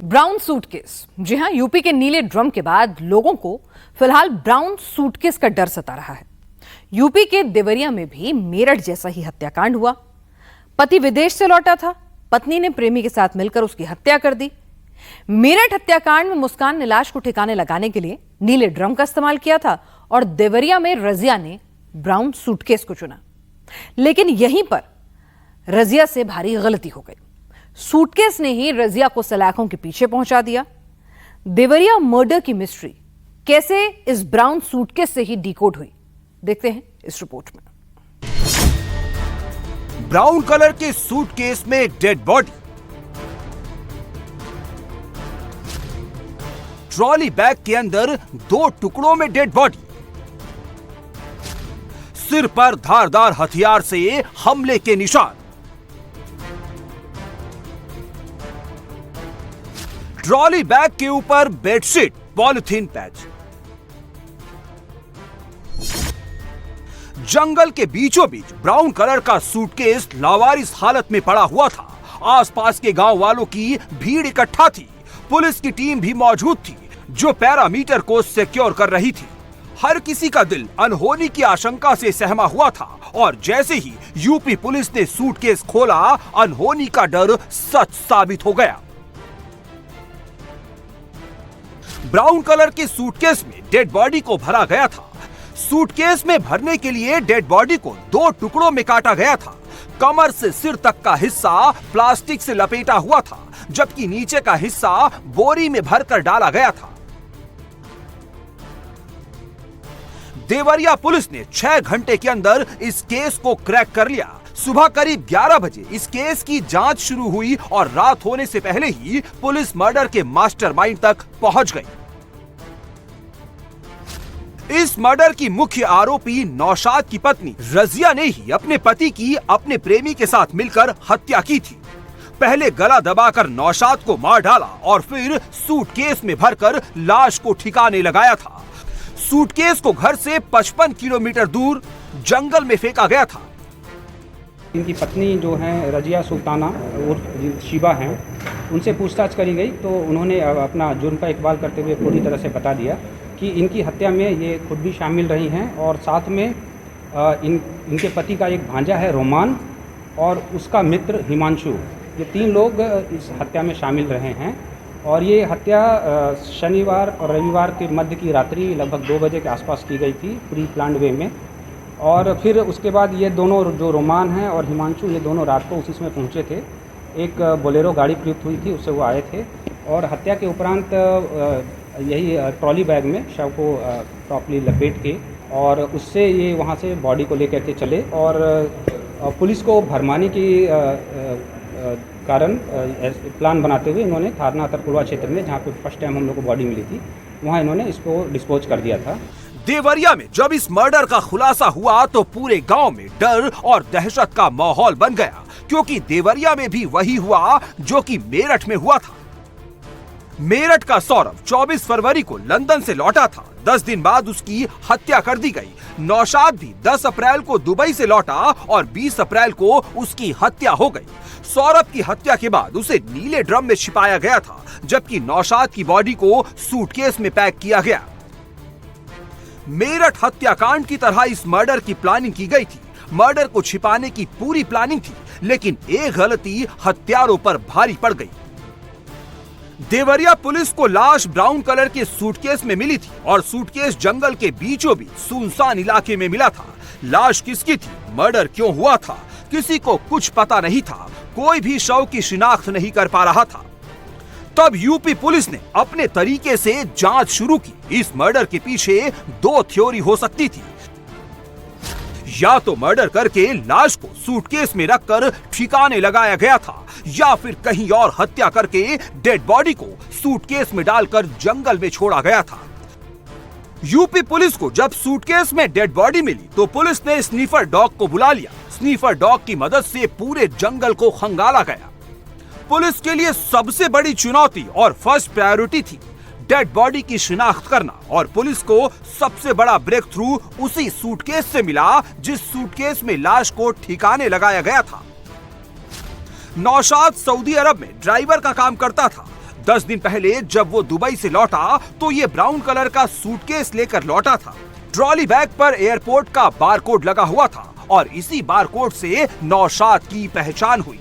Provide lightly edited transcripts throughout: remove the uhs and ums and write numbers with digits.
Brown suitcase. जी हां, UP के नीले ड्रम के बाद लोगों को फिलहाल ब्राउन सूटकेस का डर सता रहा है। यूपी के देवरिया में भी मेरठ जैसा ही हत्याकांड हुआ। पति विदेश से लौटा था, पत्नी ने प्रेमी के साथ मिलकर उसकी हत्या कर दी। मेरठ हत्याकांड में मुस्कान ने लाश को ठिकाने लगाने के लिए नीले ड्रम का इस्तेमाल किया था और देवरिया में रजिया ने ब्राउन सूटकेस को चुना। लेकिन यहीं पर रजिया से भारी गलती हो गई। सूटकेस ने ही रजिया को सलाखों के पीछे पहुंचा दिया। देवरिया मर्डर की मिस्ट्री कैसे इस ब्राउन सूटकेस से ही डिकोड हुई, देखते हैं इस रिपोर्ट में। ब्राउन कलर के सूटकेस में डेड बॉडी, ट्रॉली बैग के अंदर 2 टुकड़ों में डेड बॉडी, सिर पर धारदार हथियार से हमले के निशान, ट्रॉली बैग के ऊपर बेडशीट, पॉलिथीन पैच। जंगल के बीचों बीच ब्राउन कलर का सूटकेस लावारिस हालत में पड़ा हुआ था। आसपास के गांव वालों की भीड़ इकट्ठा थी। पुलिस की टीम भी मौजूद थी जो पैरामीटर को सिक्योर कर रही थी। हर किसी का दिल अनहोनी की आशंका से सहमा हुआ था और जैसे ही यूपी पुलिस ने सूटकेस खोला, अनहोनी का डर सच साबित हो गया। ब्राउन कलर के सूटकेस में डेड बॉडी को भरा गया था। सूटकेस में भरने के लिए डेड बॉडी को 2 टुकड़ों में काटा गया था। कमर से सिर तक का हिस्सा प्लास्टिक से लपेटा हुआ था, जबकि नीचे का हिस्सा बोरी में भरकर डाला गया था। देवरिया पुलिस ने 6 घंटे के अंदर इस केस को क्रैक कर लिया। सुबह करीब 11 बजे इस केस की जांच शुरू हुई और रात होने से पहले ही पुलिस मर्डर के मास्टरमाइंड तक पहुंच गई। इस मर्डर की मुख्य आरोपी नौशाद की पत्नी रजिया ने ही अपने पति की अपने प्रेमी के साथ मिलकर हत्या की थी। पहले गला दबाकर नौशाद को मार डाला और फिर सूटकेस में भरकर लाश को ठिकाने लगाया था। सूटकेस को घर से 55 किलोमीटर दूर जंगल में फेंका गया था। इनकी पत्नी जो हैं रजिया सुल्ताना और शिबा हैं, उनसे पूछताछ करी गई तो उन्होंने अपना जुर्म का इकबाल करते हुए पूरी तरह से बता दिया कि इनकी हत्या में ये खुद भी शामिल रही हैं और साथ में इनके पति का एक भांजा है रोमान और उसका मित्र हिमांशु, ये 3 लोग इस हत्या में शामिल रहे हैं। और ये हत्या शनिवार और रविवार के मध्य की रात्रि लगभग 2 बजे के आसपास की गई थी, प्री प्लान्ड वे में। और फिर उसके बाद ये दोनों जो रोमान हैं और हिमांशु, ये दोनों रात को उसी में पहुंचे थे। एक बोलेरो गाड़ी प्रयुक्त हुई थी, उससे वो आए थे और हत्या के उपरांत यही ट्रॉली बैग में शव को प्रॉपर्ली लपेट के और उससे ये वहाँ से बॉडी को लेकर के चले और पुलिस को भरमाने की कारण प्लान बनाते हुए इन्होंने थाना तरकुलवा क्षेत्र में, जहाँ पे फर्स्ट टाइम हम लोग को बॉडी मिली थी, वहाँ इन्होंने इसको डिस्पोज कर दिया था। देवरिया में जब इस मर्डर का खुलासा हुआ तो पूरे गांव में डर और दहशत का माहौल बन गया, क्योंकि देवरिया में भी वही हुआ जो कि मेरठ में हुआ था। मेरठ का सौरभ 24 फरवरी को लंदन से लौटा था। 10 दिन बाद उसकी हत्या कर दी गई। नौशाद भी 10 अप्रैल को दुबई से लौटा और 20 अप्रैल को उसकी हत्या हो गई। सौरभ की हत्या के बाद उसे नीले ड्रम में छिपाया गया था, जबकि नौशाद की बॉडी को सूटकेस में पैक किया गया। मेरठ हत्याकांड की तरह इस मर्डर की प्लानिंग की गई थी। मर्डर को छिपाने की पूरी प्लानिंग थी, लेकिन एक गलती हत्यारों पर भारी पड़ गई। देवरिया पुलिस को लाश ब्राउन कलर के सूटकेस में मिली थी और सूटकेस जंगल के बीचों बीच सुनसान इलाके में मिला था। लाश किसकी थी, मर्डर क्यों हुआ था, किसी को कुछ पता नहीं था। कोई भी शव की शिनाख्त नहीं कर पा रहा था। तब यूपी पुलिस ने अपने तरीके से जांच शुरू की। इस मर्डर के पीछे 2 थ्योरी हो सकती थी। या तो मर्डर करके लाश को सूटकेस में रखकर ठिकाने लगाया गया था, या फिर कहीं और हत्या करके डेड बॉडी को सूटकेस में डालकर जंगल में छोड़ा गया था। यूपी पुलिस को जब सूटकेस में डेड बॉडी मिली तो पुलिस ने स्नीफर डॉग को बुला लिया। स्नीफर डॉग की मदद से पूरे जंगल को खंगाला गया। पुलिस के लिए सबसे बड़ी चुनौती और फर्स्ट प्रायोरिटी थी डेड बॉडी की शिनाख्त करना, और पुलिस को सबसे बड़ा ब्रेक थ्रू उसी सूटकेस से मिला जिस सूटकेस में लाश को ठिकाने लगाया गया था। नौशाद सऊदी अरब में ड्राइवर का काम करता था। 10 दिन पहले जब वो दुबई से लौटा तो ये ब्राउन कलर का सूटकेस लेकर लौटा था। ट्रॉली बैग पर एयरपोर्ट का बारकोड लगा हुआ था और इसी बारकोड से नौशाद की पहचान हुई।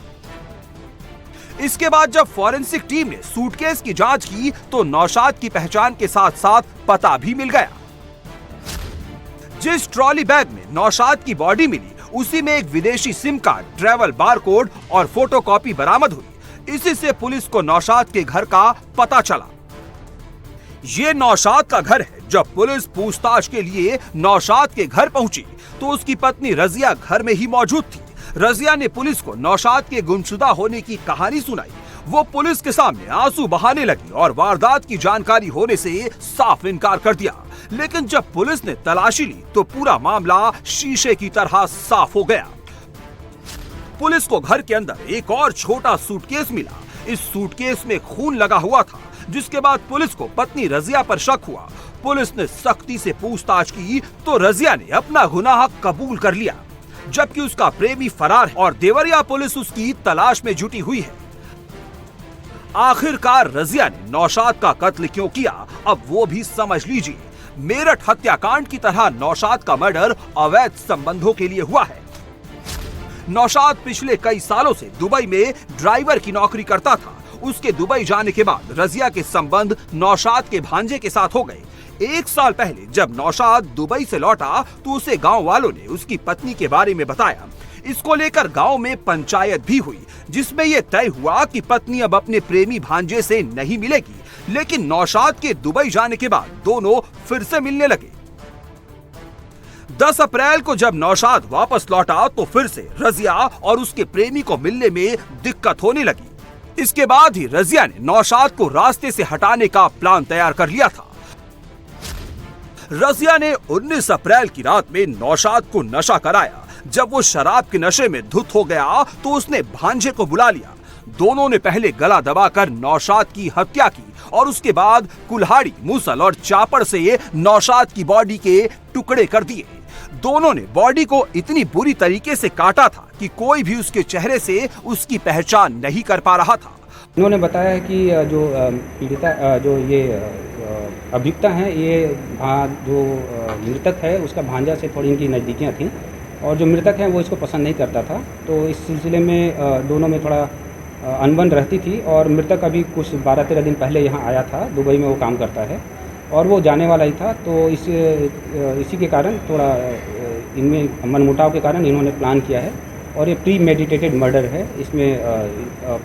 इसके बाद जब फॉरेंसिक टीम ने सूटकेस की जांच की तो नौशाद की पहचान के साथ साथ पता भी मिल गया। जिस ट्रॉली बैग में नौशाद की बॉडी मिली उसी में एक विदेशी सिम कार्ड, ट्रैवल बारकोड और फोटोकॉपी बरामद हुई। इसी से पुलिस को नौशाद के घर का पता चला। ये नौशाद का घर है। जब पुलिस पूछताछ के लिए नौशाद के घर पहुंची तो उसकी पत्नी रजिया घर में ही मौजूद थी। रजिया ने पुलिस को नौशाद के गुमशुदा होने की कहानी सुनाई। वो पुलिस के सामने आंसू बहाने लगी और वारदात की जानकारी होने से साफ इनकार कर दिया। लेकिन जब पुलिस ने तलाशी ली तो पूरा मामला शीशे की तरह साफ हो गया। पुलिस को घर के अंदर एक और छोटा सूटकेस मिला। इस सूटकेस में खून लगा हुआ था, जिसके बाद पुलिस को पत्नी रजिया पर शक हुआ। पुलिस ने सख्ती से पूछताछ की तो रजिया ने अपना गुनाह कबूल कर लिया, जबकि उसका प्रेमी फरार है और देवरिया पुलिस उसकी तलाश में जुटी हुई है। आखिरकार रजिया ने नौशाद का कत्ल क्यों किया, अब वो भी समझ लीजिए। मेरठ हत्याकांड की तरह नौशाद का मर्डर अवैध संबंधों के लिए हुआ है। नौशाद पिछले कई सालों से दुबई में ड्राइवर की नौकरी करता था। उसके दुबई जाने के बाद रजिया के संबंध नौशाद के भांजे के साथ हो गए। 1 साल पहले जब नौशाद दुबई से लौटा तो उसे गांव वालों ने उसकी पत्नी के बारे में बताया। इसको लेकर गांव में पंचायत भी हुई, जिसमें यह तय हुआ कि पत्नी अब अपने प्रेमी भांजे से नहीं मिलेगी। लेकिन नौशाद के दुबई जाने के बाद दोनों फिर से मिलने लगे। 10 अप्रैल को जब नौशाद वापस लौटा तो फिर से रजिया और उसके प्रेमी को मिलने में दिक्कत होने लगी। इसके बाद ही रजिया ने नौशाद को रास्ते से हटाने का प्लान तैयार कर लिया था। रजिया ने 19 अप्रैल की रात में नौशाद को नशा कराया। जब वो शराब के नशे में धुत हो गया तो उसने भांजे को बुला लिया। दोनों ने पहले गला दबाकर नौशाद की हत्या की और उसके बाद कुल्हाड़ी, मूसल और चापड़ से नौशाद की बॉडी के टुकड़े कर दिए। दोनों ने बॉडी को इतनी बुरी तरीके से काटा था कि कोई भी उसके चेहरे से उसकी पहचान नहीं कर पा रहा था। इन्होंने बताया कि जो पीड़िता जो ये अभियुक्ता हैं, ये जो मृतक है उसका भांजा से थोड़ी इनकी नज़दीकियाँ थीं और जो मृतक है वो इसको पसंद नहीं करता था। तो इस सिलसिले में दोनों में थोड़ा अनबन रहती थी और मृतक अभी कुछ 12-13 दिन पहले यहाँ आया था। दुबई में वो काम करता है और वो जाने वाला ही था। तो इसी के कारण थोड़ा इनमें मनमुटाव के कारण इन्होंने प्लान किया है और ये प्री मेडिटेटेड मर्डर है। इसमें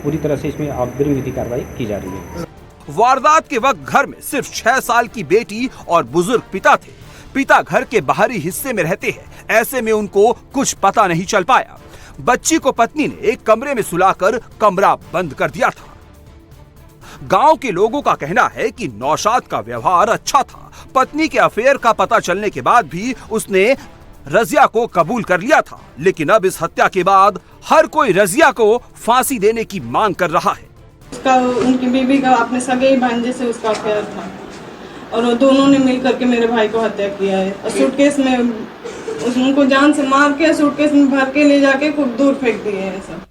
पूरी तरह से इसमें अग्रिम विधि कार्रवाई की जा रही है। वारदात के वक्त घर में सिर्फ 6 साल की बेटी और बुजुर्ग पिता थे। पिता घर के बाहरी हिस्से में रहते हैं, ऐसे में उनको कुछ पता नहीं चल पाया। बच्ची को पत्नी ने एक कमरे में सुलाकर कमरा बंद कर दिया था। गांव के लोगों का कहना है कि नौशाद का व्यवहार अच्छा था। पत्नी के अफेयर का पता चलने के बाद भी उसने रजिया को कबूल कर लिया था। लेकिन अब इस हत्या के बाद हर कोई रजिया को फांसी देने की मांग कर रहा है। उसका, उनकी बीवी का अपने सगे भांजे से उसका अफेयर था और वो दोनों ने मिल करके मेरे भाई को हत्या किया है। और सूटकेस में उनको जान से मार के सूटकेस में भर के ले जाके खूब दूर फेंक दिए हैं सब।